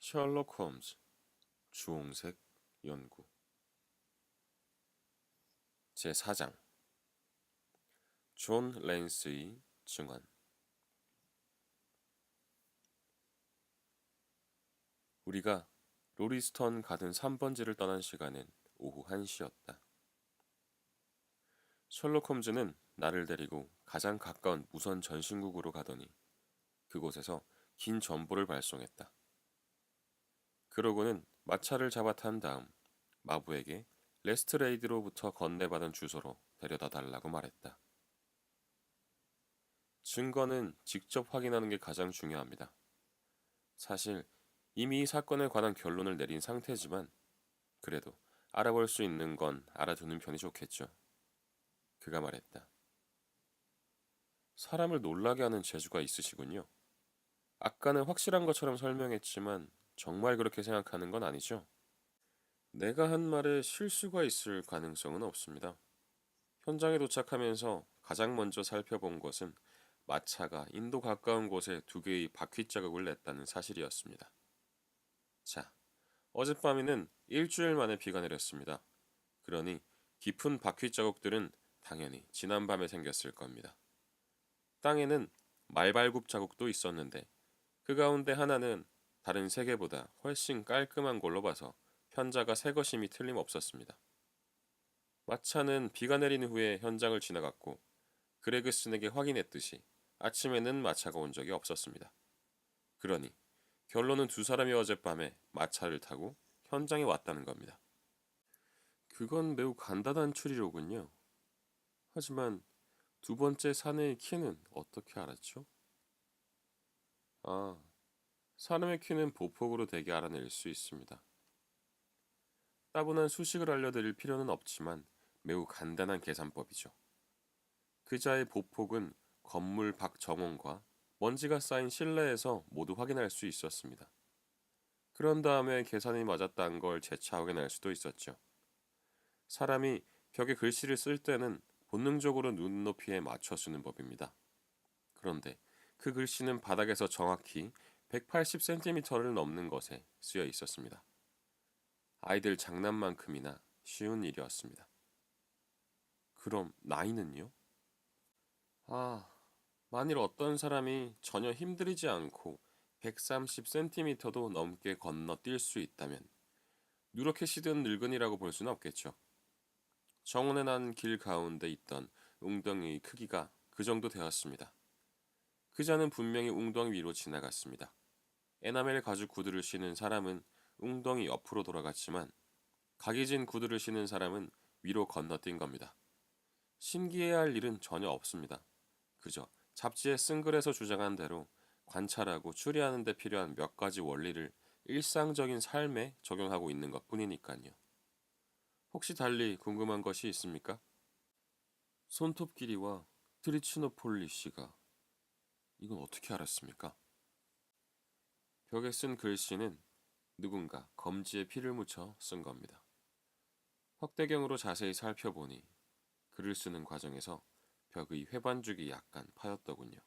셜록 홈즈 주홍색 연구 제4장 존 랜스의 증언. 우리가 로리스턴 가든 3번지를 떠난 시간은 오후 1시였다. 셜록 홈즈는 나를 데리고 가장 가까운 무선 전신국으로 가더니 그곳에서 긴 전보를 발송했다. 그러고는 마차를 잡아 탄 다음 마부에게 레스트레이드로부터 건네받은 주소로 데려다 달라고 말했다. 증거는 직접 확인하는 게 가장 중요합니다. 사실 이미 이 사건에 관한 결론을 내린 상태지만 그래도 알아볼 수 있는 건 알아두는 편이 좋겠죠. 그가 말했다. 사람을 놀라게 하는 재주가 있으시군요. 아까는 확실한 것처럼 설명했지만 정말 그렇게 생각하는 건 아니죠? 내가 한 말에 실수가 있을 가능성은 없습니다. 현장에 도착하면서 가장 먼저 살펴본 것은 마차가 인도 가까운 곳에 2개의 바퀴 자국을 냈다는 사실이었습니다. 자, 어젯밤에는 일주일 만에 비가 내렸습니다. 그러니 깊은 바퀴 자국들은 당연히 지난밤에 생겼을 겁니다. 땅에는 말발굽 자국도 있었는데 그 가운데 하나는 다른 3개보다 훨씬 깔끔한 걸로 봐서 현자가 새 것임이 틀림없었습니다. 마차는 비가 내린 후에 현장을 지나갔고 그레그슨에게 확인했듯이 아침에는 마차가 온 적이 없었습니다. 그러니 결론은 2사람이 어젯밤에 마차를 타고 현장에 왔다는 겁니다. 그건 매우 간단한 추리로군요. 하지만 2번째 사내의 키는 어떻게 알았죠? 아, 사람의 키는 보폭으로 대개 알아낼 수 있습니다. 따분한 수식을 알려드릴 필요는 없지만 매우 간단한 계산법이죠. 그자의 보폭은 건물 밖 정원과 먼지가 쌓인 실내에서 모두 확인할 수 있었습니다. 그런 다음에 계산이 맞았다는 걸 재차 확인할 수도 있었죠. 사람이 벽에 글씨를 쓸 때는 본능적으로 눈높이에 맞춰 쓰는 법입니다. 그런데 그 글씨는 바닥에서 정확히 180cm를 넘는 것에 쓰여 있었습니다. 아이들 장난만큼이나 쉬운 일이었습니다. 그럼 나이는요? 아, 만일 어떤 사람이 전혀 힘들이지 않고 130cm도 넘게 건너뛸 수 있다면 누렇게 시든 늙은이라고 볼 수는 없겠죠. 정원에 난 길 가운데 있던 웅덩이의 크기가 그 정도 되었습니다. 그자는 분명히 웅덩이 위로 지나갔습니다. 에나멜 가죽 구두를 신은 사람은 웅덩이 옆으로 돌아갔지만 각이진 구두를 신은 사람은 위로 건너뛴 겁니다. 신기해야 할 일은 전혀 없습니다. 그저 잡지에 쓴 글에서 주장한 대로 관찰하고 추리하는 데 필요한 몇 가지 원리를 일상적인 삶에 적용하고 있는 것 뿐이니까요. 혹시 달리 궁금한 것이 있습니까? 손톱 길이와 트리치노폴리씨가 이건 어떻게 알았습니까? 벽에 쓴 글씨는 누군가 검지에 피를 묻혀 쓴 겁니다. 확대경으로 자세히 살펴보니 글을 쓰는 과정에서 벽의 회반죽이 약간 파였더군요.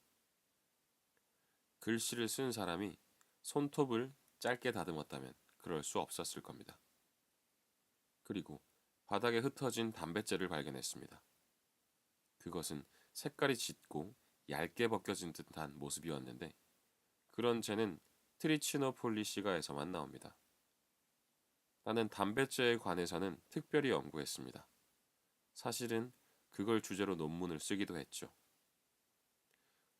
글씨를 쓴 사람이 손톱을 짧게 다듬었다면 그럴 수 없었을 겁니다. 그리고 바닥에 흩어진 담뱃재를 발견했습니다. 그것은 색깔이 짙고 얇게 벗겨진 듯한 모습이었는데 그런 재는 트리치노폴리시가에서만 나옵니다. 나는 담뱃재에 관해서는 특별히 연구했습니다. 사실은 그걸 주제로 논문을 쓰기도 했죠.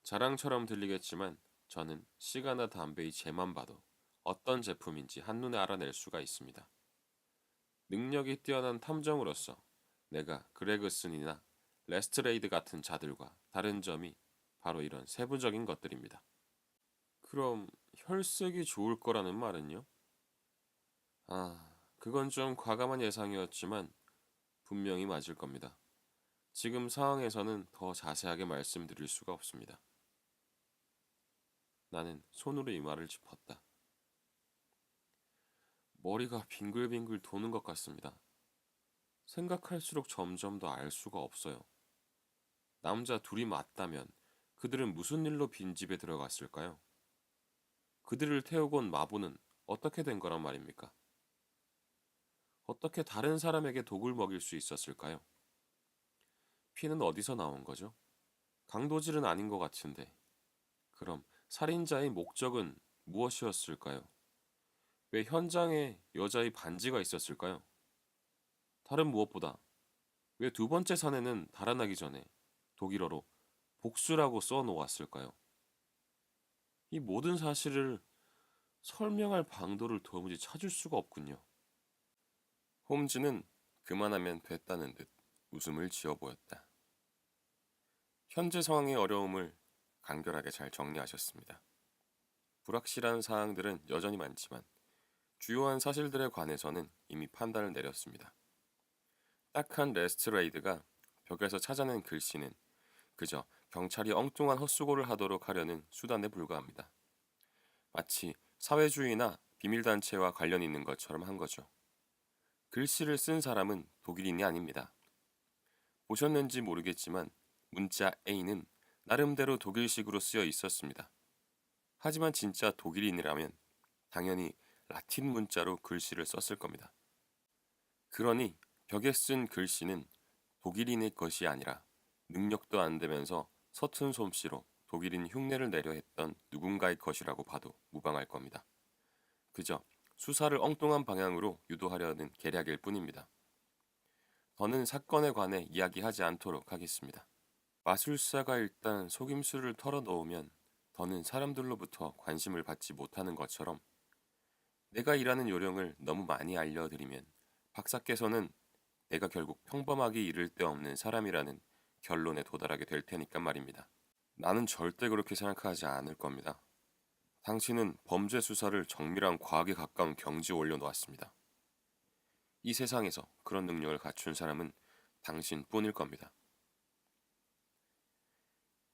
자랑처럼 들리겠지만 저는 시가나 담배의 재만 봐도 어떤 제품인지 한눈에 알아낼 수가 있습니다. 능력이 뛰어난 탐정으로서 내가 그레그슨이나 레스트레이드 같은 자들과 다른 점이 바로 이런 세부적인 것들입니다. 그럼 혈색이 좋을 거라는 말은요? 그건 좀 과감한 예상이었지만 분명히 맞을 겁니다. 지금 상황에서는 더 자세하게 말씀드릴 수가 없습니다. 나는 손으로 이마를 짚었다. 머리가 빙글빙글 도는 것 같습니다. 생각할수록 점점 더 알 수가 없어요. 남자 둘이 맞다면 그들은 무슨 일로 빈집에 들어갔을까요? 그들을 태우고 온 마부는 어떻게 된 거란 말입니까? 어떻게 다른 사람에게 독을 먹일 수 있었을까요? 피는 어디서 나온 거죠? 강도질은 아닌 것 같은데. 그럼 살인자의 목적은 무엇이었을까요? 왜 현장에 여자의 반지가 있었을까요? 다른 무엇보다 왜 두 번째 사내는 달아나기 전에 독일어로 복수라고 써 놓았을까요? 이 모든 사실을 설명할 방도를 도무지 찾을 수가 없군요. 홈즈는 그만하면 됐다는 듯 웃음을 지어 보였다. 현재 상황의 어려움을 간결하게 잘 정리하셨습니다. 불확실한 사항들은 여전히 많지만 주요한 사실들에 관해서는 이미 판단을 내렸습니다. 딱한 레스트레이드가 벽에서 찾아낸 글씨는 그저 경찰이 엉뚱한 헛수고를 하도록 하려는 수단에 불과합니다. 마치 사회주의나 비밀단체와 관련 있는 것처럼 한 거죠. 글씨를 쓴 사람은 독일인이 아닙니다. 보셨는지 모르겠지만 문자 A는 나름대로 독일식으로 쓰여 있었습니다. 하지만 진짜 독일인이라면 당연히 라틴 문자로 글씨를 썼을 겁니다. 그러니 벽에 쓴 글씨는 독일인의 것이 아니라 능력도 안 되면서 서툰 솜씨로 독일인 흉내를 내려 했던 누군가의 것이라고 봐도 무방할 겁니다. 그저 수사를 엉뚱한 방향으로 유도하려는 계략일 뿐입니다. 더는 사건에 관해 이야기하지 않도록 하겠습니다. 마술사가 일단 속임수를 털어놓으면 더는 사람들로부터 관심을 받지 못하는 것처럼 내가 일하는 요령을 너무 많이 알려드리면 박사께서는 내가 결국 평범하게 이를 데 없는 사람이라는 결론에 도달하게 될 테니까 말입니다. 나는 절대 그렇게 생각하지 않을 겁니다. 당신은 범죄 수사를 정밀한 과학에 가까운 경지에 올려놓았습니다. 이 세상에서 그런 능력을 갖춘 사람은 당신뿐일 겁니다.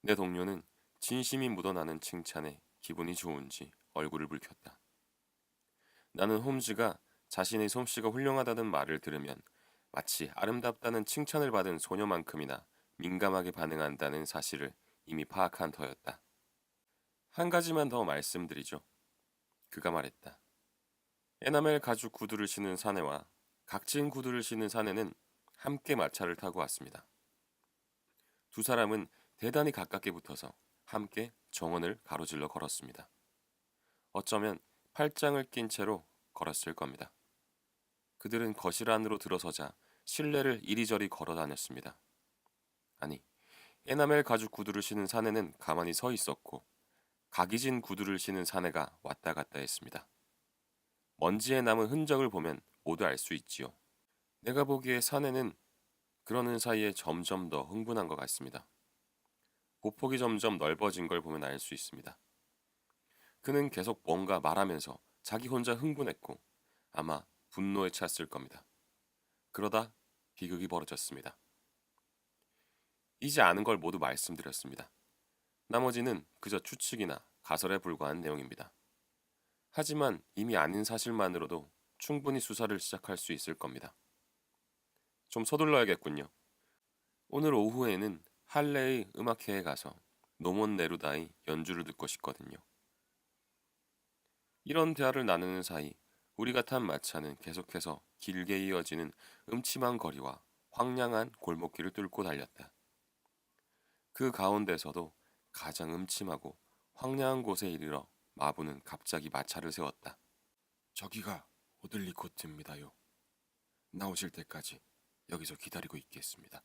내 동료는 진심이 묻어나는 칭찬에 기분이 좋은지 얼굴을 붉혔다. 나는 홈즈가 자신의 솜씨가 훌륭하다는 말을 들으면 마치 아름답다는 칭찬을 받은 소녀만큼이나 민감하게 반응한다는 사실을 이미 파악한 터였다. 한 가지만 더 말씀드리죠. 그가 말했다. 에나멜 가죽 구두를 신은 사내와 각진 구두를 신은 사내는 함께 마차를 타고 왔습니다. 두 사람은 대단히 가깝게 붙어서 함께 정원을 가로질러 걸었습니다. 어쩌면 팔짱을 낀 채로 걸었을 겁니다. 그들은 거실 안으로 들어서자 실내를 이리저리 걸어 다녔습니다. 아니, 에나멜 가죽 구두를 신은 사내는 가만히 서 있었고 각이진 구두를 신은 사내가 왔다 갔다 했습니다. 먼지에 남은 흔적을 보면 모두 알 수 있지요. 내가 보기에 사내는 그러는 사이에 점점 더 흥분한 것 같습니다. 보폭이 점점 넓어진 걸 보면 알 수 있습니다. 그는 계속 뭔가 말하면서 자기 혼자 흥분했고 아마 분노에 찼을 겁니다. 그러다 비극이 벌어졌습니다. 이제 아는 걸 모두 말씀드렸습니다. 나머지는 그저 추측이나 가설에 불과한 내용입니다. 하지만 이미 아는 사실만으로도 충분히 수사를 시작할 수 있을 겁니다. 좀 서둘러야겠군요. 오늘 오후에는 할레의 음악회에 가서 노몬 네루다의 연주를 듣고 싶거든요. 이런 대화를 나누는 사이 우리가 탄 마차는 계속해서 길게 이어지는 음침한 거리와 황량한 골목길을 뚫고 달렸다. 그 가운데서도 가장 음침하고 황량한 곳에 이르러 마부는 갑자기 마차를 세웠다. 저기가 오들리 코트입니다요. 나오실 때까지 여기서 기다리고 있겠습니다.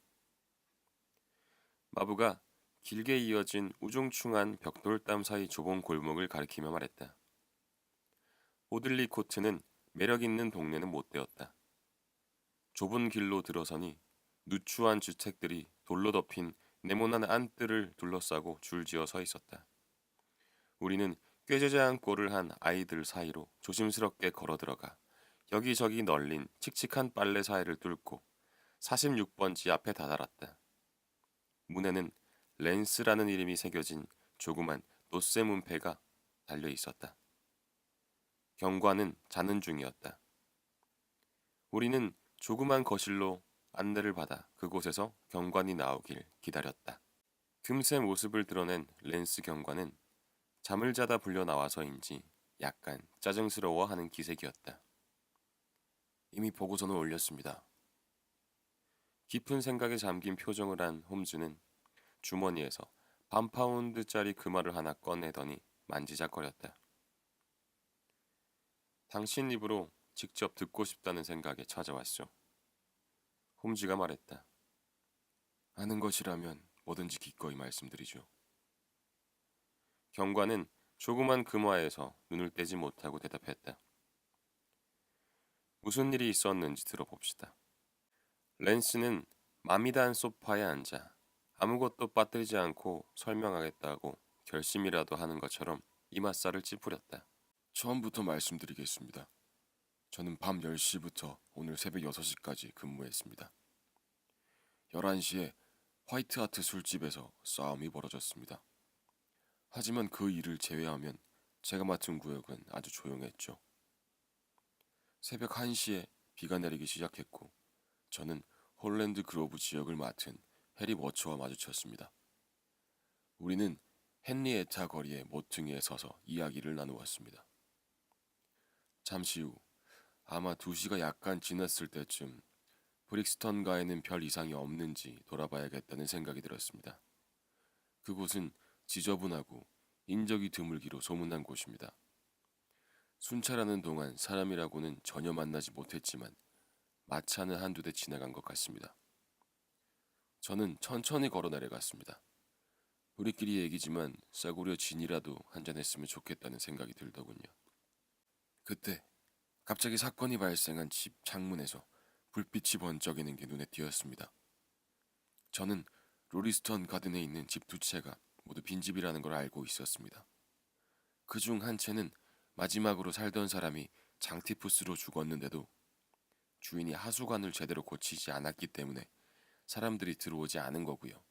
마부가 길게 이어진 우중충한 벽돌담 사이 좁은 골목을 가리키며 말했다. 오들리 코트는 매력 있는 동네는 못 되었다. 좁은 길로 들어서니 누추한 주택들이 돌로 덮인 네모난 안뜰을 둘러싸고 줄지어 서 있었다. 우리는 꾀죄죄한 꼴을 한 아이들 사이로 조심스럽게 걸어 들어가 여기저기 널린 칙칙한 빨래 사이를 뚫고 46번지 앞에 다다랐다. 문에는 렌스라는 이름이 새겨진 조그만 노쇠 문패가 달려 있었다. 경관은 자는 중이었다. 우리는 조그만 거실로 안내를 받아 그곳에서 경관이 나오길 기다렸다. 금세 모습을 드러낸 렌스 경관은 잠을 자다 불려 나와서인지 약간 짜증스러워하는 기색이었다. 이미 보고서는 올렸습니다. 깊은 생각에 잠긴 표정을 한 홈즈는 주머니에서 반 파운드짜리 금화를 하나 꺼내더니 만지작거렸다. 당신 입으로 직접 듣고 싶다는 생각에 찾아왔소. 홈즈가 말했다. 아는 것이라면 뭐든지 기꺼이 말씀드리죠. 경관은 조그만 금화에서 눈을 떼지 못하고 대답했다. 무슨 일이 있었는지 들어봅시다. 랜스는 마미단 소파에 앉아 아무것도 빠뜨리지 않고 설명하겠다고 결심이라도 하는 것처럼 이맛살을 찌푸렸다. 처음부터 말씀드리겠습니다. 저는 밤 10시부터 오늘 새벽 6시까지 근무했습니다. 11시에 화이트하트 술집에서 싸움이 벌어졌습니다. 하지만 그 일을 제외하면 제가 맡은 구역은 아주 조용했죠. 새벽 1시에 비가 내리기 시작했고 저는 홀랜드 그로브 지역을 맡은 해리 워처와 마주쳤습니다. 우리는 헨리에타 거리의 모퉁이에 서서 이야기를 나누었습니다. 잠시 후 아마 2시가 약간 지났을 때쯤 브릭스턴가에는 별 이상이 없는지 돌아봐야겠다는 생각이 들었습니다. 그곳은 지저분하고 인적이 드물기로 소문난 곳입니다. 순찰하는 동안 사람이라고는 전혀 만나지 못했지만 마차는 한두 대 지나간 것 같습니다. 저는 천천히 걸어 내려갔습니다. 우리끼리 얘기지만 싸구려 진이라도 한잔했으면 좋겠다는 생각이 들더군요. 그때 갑자기 사건이 발생한 집 창문에서 불빛이 번쩍이는 게 눈에 띄었습니다. 저는 로리스턴 가든에 있는 집 2채가 모두 빈집이라는 걸 알고 있었습니다. 그중 한 채는 마지막으로 살던 사람이 장티푸스로 죽었는데도 주인이 하수관을 제대로 고치지 않았기 때문에 사람들이 들어오지 않은 거고요.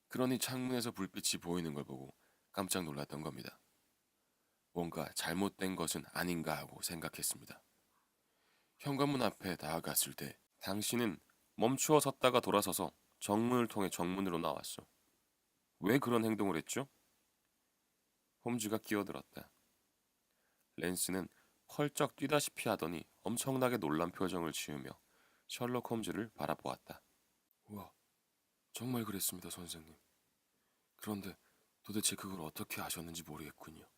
그러니 창문에서 불빛이 보이는 걸 보고 깜짝 놀랐던 겁니다. 뭔가 잘못된 것은 아닌가 하고 생각했습니다. 현관문 앞에 다가갔을 때 당신은 멈추어 섰다가 돌아서서 정문을 통해 정문으로 나왔어. 왜 그런 행동을 했죠? 홈즈가 끼어들었다. 랜스는 펄쩍 뛰다시피 하더니 엄청나게 놀란 표정을 지으며 셜록 홈즈를 바라보았다. 우와, 정말 그랬습니다, 선생님. 그런데 도대체 그걸 어떻게 아셨는지 모르겠군요.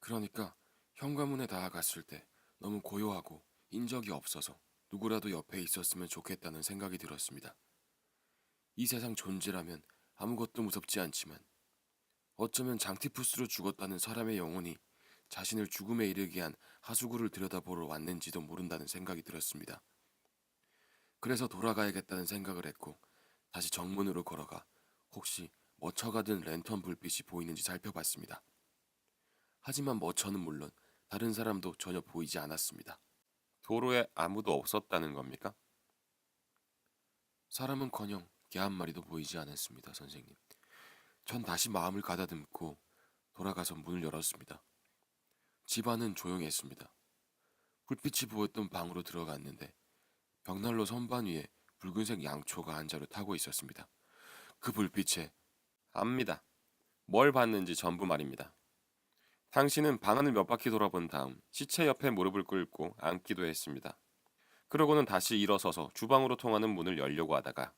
그러니까 현관문에 다가갔을 때 너무 고요하고 인적이 없어서 누구라도 옆에 있었으면 좋겠다는 생각이 들었습니다. 이 세상 존재라면 아무것도 무섭지 않지만 어쩌면 장티푸스로 죽었다는 사람의 영혼이 자신을 죽음에 이르게 한 하수구를 들여다보러 왔는지도 모른다는 생각이 들었습니다. 그래서 돌아가야겠다는 생각을 했고 다시 정문으로 걸어가 혹시 머처가든 랜턴 불빛이 보이는지 살펴봤습니다. 하지만 머처는 물론 다른 사람도 전혀 보이지 않았습니다. 도로에 아무도 없었다는 겁니까? 사람은커녕 개 한 마리도 보이지 않았습니다, 선생님. 전 다시 마음을 가다듬고 돌아가서 문을 열었습니다. 집 안은 조용했습니다. 불빛이 보였던 방으로 들어갔는데 벽난로 선반 위에 붉은색 양초가 한 자루 타고 있었습니다. 그 불빛에 압니다. 뭘 봤는지 전부 말입니다. 당신은 방 안을 몇 바퀴 돌아본 다음 시체 옆에 무릎을 꿇고 앉기도 했습니다. 그러고는 다시 일어서서 주방으로 통하는 문을 열려고 하다가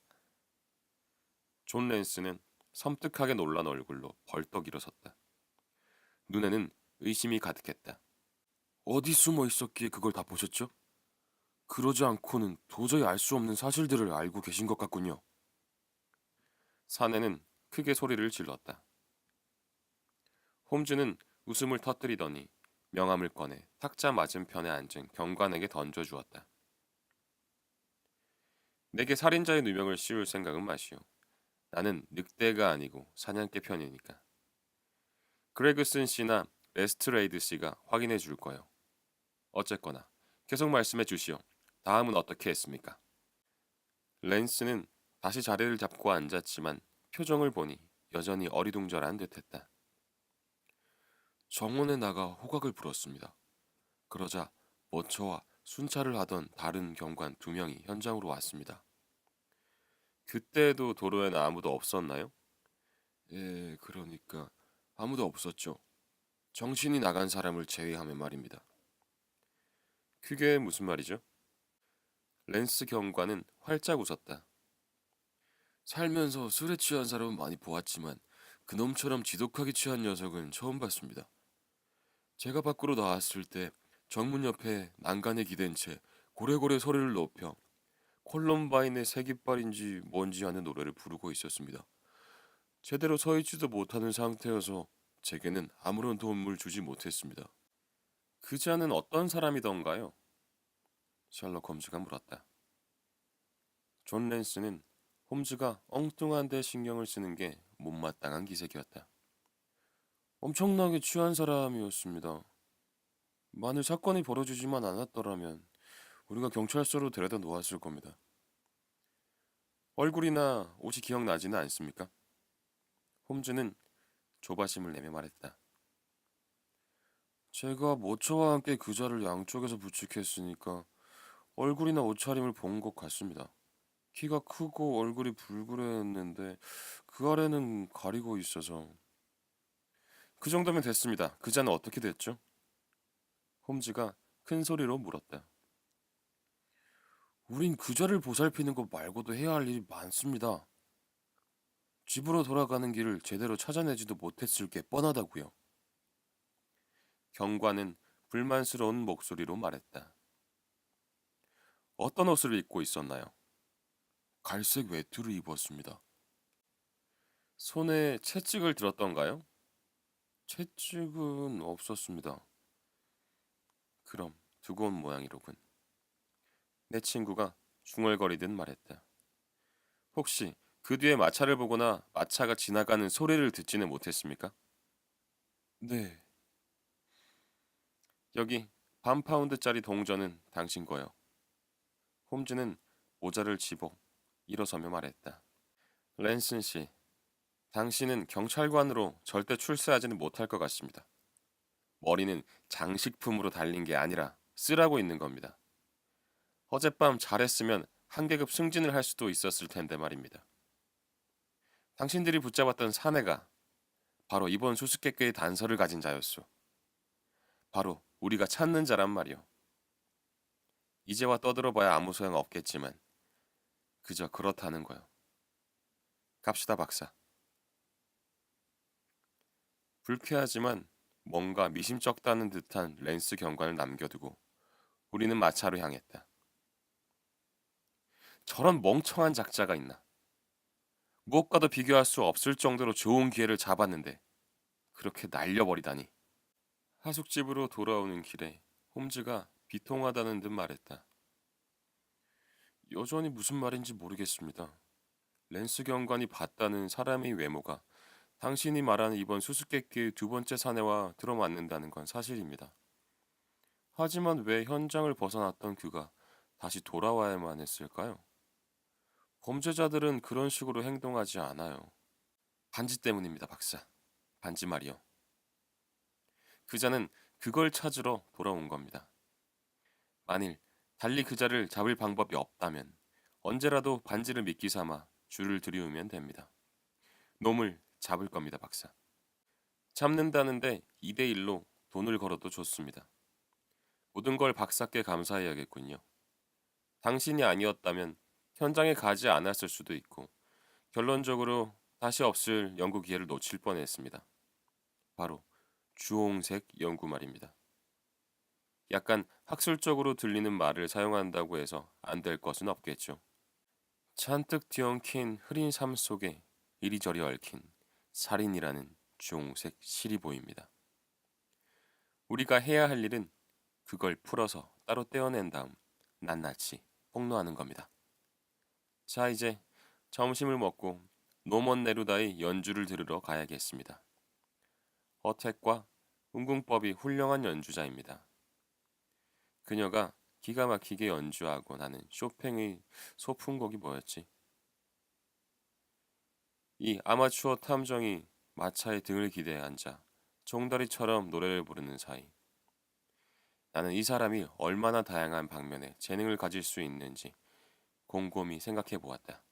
존 랜스는 섬뜩하게 놀란 얼굴로 벌떡 일어섰다. 눈에는 의심이 가득했다. 어디 숨어 있었기에 그걸 다 보셨죠? 그러지 않고는 도저히 알 수 없는 사실들을 알고 계신 것 같군요. 사내는 크게 소리를 질렀다. 홈즈는 웃음을 터뜨리더니 명함을 꺼내 탁자 맞은편에 앉은 경관에게 던져주었다. 내게 살인자의 누명을 씌울 생각은 마시오. 나는 늑대가 아니고 사냥개 편이니까. 그레그슨 씨나 레스트레이드 씨가 확인해 줄 거요. 어쨌거나 계속 말씀해 주시오. 다음은 어떻게 했습니까? 랜스는 다시 자리를 잡고 앉았지만 표정을 보니 여전히 어리둥절한 듯했다. 정원에 나가 호각을 불었습니다. 그러자 머처와 순찰을 하던 다른 경관 2명이 현장으로 왔습니다. 그때도 도로에는 아무도 없었나요? 그러니까 아무도 없었죠. 정신이 나간 사람을 제외하면 말입니다. 그게 무슨 말이죠? 랜스 경관은 활짝 웃었다. 살면서 술에 취한 사람은 많이 보았지만 그놈처럼 지독하게 취한 녀석은 처음 봤습니다. 제가 밖으로 나왔을 때 정문 옆에 난간에 기댄 채 고래고래 소리를 높여 콜럼바인의 새깃발인지 뭔지 아는 노래를 부르고 있었습니다. 제대로 서 있지도 못하는 상태여서 제게는 아무런 도움을 주지 못했습니다. 그 자는 어떤 사람이던가요? 셜록 홈즈가 물었다. 존 랜스는 홈즈가 엉뚱한 데 신경을 쓰는 게 못마땅한 기색이었다. 엄청나게 취한 사람이었습니다. 만일 사건이 벌어지지만 않았더라면 우리가 경찰서로 데려다 놓았을 겁니다. 얼굴이나 옷이 기억나지는 않습니까? 홈즈는 조바심을 내며 말했다. 제가 모처와 함께 그자를 양쪽에서 부축했으니까 얼굴이나 옷차림을 본 것 같습니다. 키가 크고 얼굴이 불그랬는데 그 아래는 가리고 있어서. 그 정도면 됐습니다. 그자는 어떻게 됐죠? 홈즈가 큰 소리로 물었다. 우린 그자를 보살피는 것 말고도 해야 할 일이 많습니다. 집으로 돌아가는 길을 제대로 찾아내지도 못했을 게 뻔하다고요. 경관은 불만스러운 목소리로 말했다. 어떤 옷을 입고 있었나요? 갈색 외투를 입었습니다. 손에 채찍을 들었던가요? 채찍은 없었습니다. 그럼 두고 온 모양이로군. 내 친구가 중얼거리듯 말했다. 혹시 그 뒤에 마차를 보거나 마차가 지나가는 소리를 듣지는 못했습니까? 네, 여기 반 파운드짜리 동전은 당신 거요. 홈즈는 모자를 집어 일어서며 말했다. 랜슨 씨, 당신은 경찰관으로 절대 출세하지는 못할 것 같습니다. 머리는 장식품으로 달린 게 아니라 쓰라고 있는 겁니다. 어젯밤 잘했으면 한 계급 승진을 할 수도 있었을 텐데 말입니다. 당신들이 붙잡았던 사내가 바로 이번 수수께끼의 단서를 가진 자였소. 바로 우리가 찾는 자란 말이오. 이제와 떠들어봐야 아무 소용 없겠지만 그저 그렇다는 거요. 갑시다 박사. 불쾌하지만 뭔가 미심쩍다는 듯한 랜스 경관을 남겨두고 우리는 마차로 향했다. 저런 멍청한 작자가 있나. 무엇과도 비교할 수 없을 정도로 좋은 기회를 잡았는데 그렇게 날려버리다니. 하숙집으로 돌아오는 길에 홈즈가 비통하다는 듯 말했다. 여전히 무슨 말인지 모르겠습니다. 랜스 경관이 봤다는 사람의 외모가 당신이 말하는 이번 수수께끼의 두 번째 사내와 들어맞는다는 건 사실입니다. 하지만 왜 현장을 벗어났던 그가 다시 돌아와야만 했을까요? 범죄자들은 그런 식으로 행동하지 않아요. 반지 때문입니다, 박사. 반지 말이요. 그자는 그걸 찾으러 돌아온 겁니다. 만일 달리 그자를 잡을 방법이 없다면 언제라도 반지를 미끼 삼아 줄을 들이우면 됩니다. 놈을 잡을 겁니다, 박사. 잡는다는데 2대1로 돈을 걸어도 좋습니다. 모든 걸 박사께 감사해야겠군요. 당신이 아니었다면 현장에 가지 않았을 수도 있고 결론적으로 다시 없을 연구 기회를 놓칠 뻔했습니다. 바로 주홍색 연구 말입니다. 약간 학술적으로 들리는 말을 사용한다고 해서 안 될 것은 없겠죠. 잔뜩 뒤엉킨 흐린 삶 속에 이리저리 얽힌 살인이라는 주홍색 실이 보입니다. 우리가 해야 할 일은 그걸 풀어서 따로 떼어낸 다음 낱낱이 폭로하는 겁니다. 자, 이제 점심을 먹고 노먼 네루다의 연주를 들으러 가야겠습니다. 어택과 운궁법이 훌륭한 연주자입니다. 그녀가 기가 막히게 연주하고 나는 쇼팽의 소품곡이 뭐였지? 이 아마추어 탐정이 마차의 등을 기대에 앉아 종다리처럼 노래를 부르는 사이 나는 이 사람이 얼마나 다양한 방면에 재능을 가질 수 있는지 곰곰이 생각해 보았다.